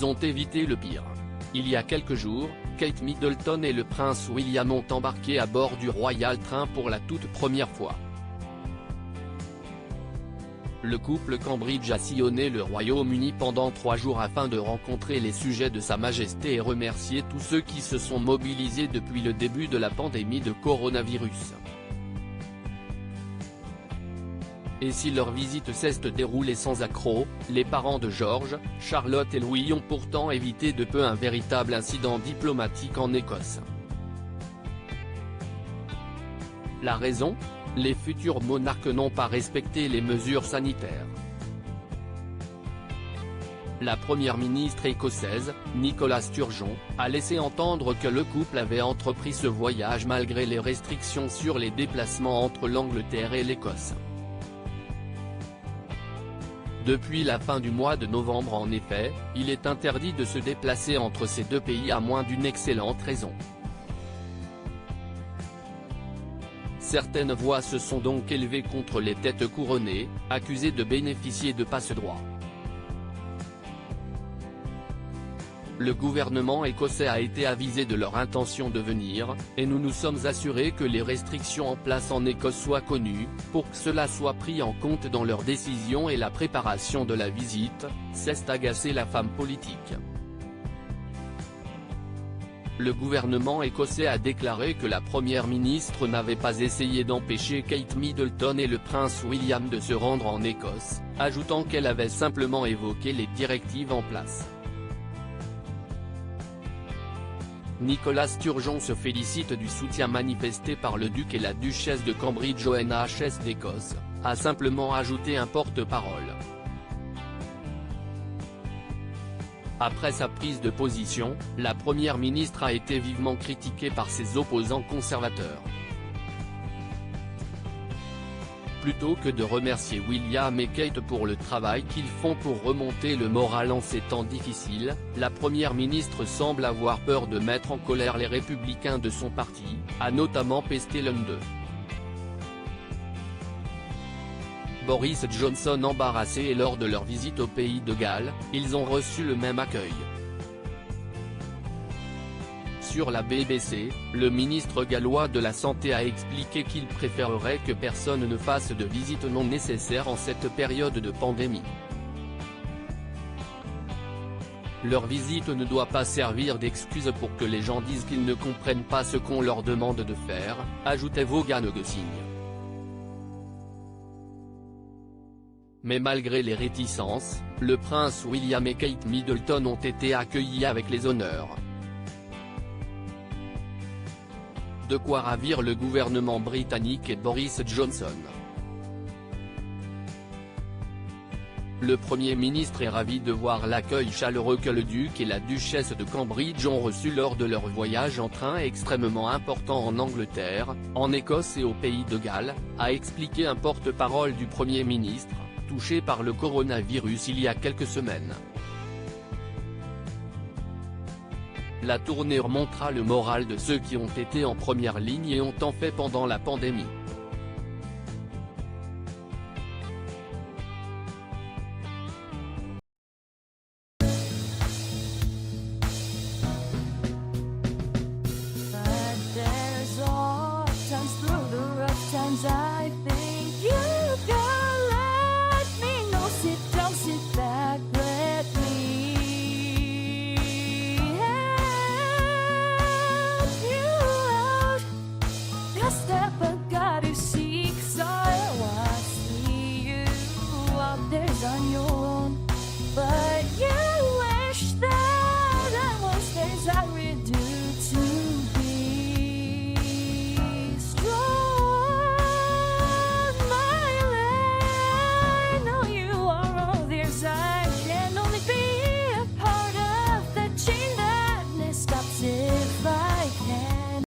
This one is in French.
ils ont évité le pire. Il y a quelques jours, Kate Middleton et le prince William ont embarqué à bord du Royal Train pour la toute première fois. Le couple Cambridge a sillonné le Royaume-Uni pendant 3 jours afin de rencontrer les sujets de Sa Majesté et remercier tous ceux qui se sont mobilisés depuis le début de la pandémie de coronavirus. Et si leur visite s'est déroulée sans accroc, les parents de George, Charlotte et Louis ont pourtant évité de peu un véritable incident diplomatique en Écosse. La raison ? Les futurs monarques n'ont pas respecté les mesures sanitaires. La première ministre écossaise, Nicola Sturgeon, a laissé entendre que le couple avait entrepris ce voyage malgré les restrictions sur les déplacements entre l'Angleterre et l'Écosse. Depuis la fin du mois de novembre en effet, il est interdit de se déplacer entre ces deux pays à moins d'une excellente raison. Certaines voix se sont donc élevées contre les têtes couronnées, accusées de bénéficier de passe-droit. Le gouvernement écossais a été avisé de leur intention de venir, et nous nous sommes assurés que les restrictions en place en Écosse soient connues, pour que cela soit pris en compte dans leur décision et la préparation de la visite, s'est agacée la femme politique. Le gouvernement écossais a déclaré que la première ministre n'avait pas essayé d'empêcher Kate Middleton et le prince William de se rendre en Écosse, ajoutant qu'elle avait simplement évoqué les directives en place. Nicola Sturgeon se félicite du soutien manifesté par le duc et la duchesse de Cambridge au NHS d'Écosse, a simplement ajouté un porte-parole. Après sa prise de position, la première ministre a été vivement critiquée par ses opposants conservateurs. Plutôt que de remercier William et Kate pour le travail qu'ils font pour remonter le moral en ces temps difficiles, la première ministre semble avoir peur de mettre en colère les républicains de son parti, a notamment pesté l'un d'eux. Boris Johnson embarrassé et lors de leur visite au pays de Galles, ils ont reçu le même accueil. Sur la BBC, le ministre gallois de la Santé a expliqué qu'il préférerait que personne ne fasse de visite non nécessaire en cette période de pandémie. Leur visite ne doit pas servir d'excuse pour que les gens disent qu'ils ne comprennent pas ce qu'on leur demande de faire, ajoutait Vaughan Gosling. Mais malgré les réticences, le prince William et Kate Middleton ont été accueillis avec les honneurs. De quoi ravir le gouvernement britannique et Boris Johnson. Le Premier ministre est ravi de voir l'accueil chaleureux que le duc et la duchesse de Cambridge ont reçu lors de leur voyage en train extrêmement important en Angleterre, en Écosse et au pays de Galles, a expliqué un porte-parole du Premier ministre, touché par le coronavirus il y a quelques semaines. La tournée remontera le moral de ceux qui ont été en première ligne et ont tant fait pendant la pandémie. But there's all times through the rough times I think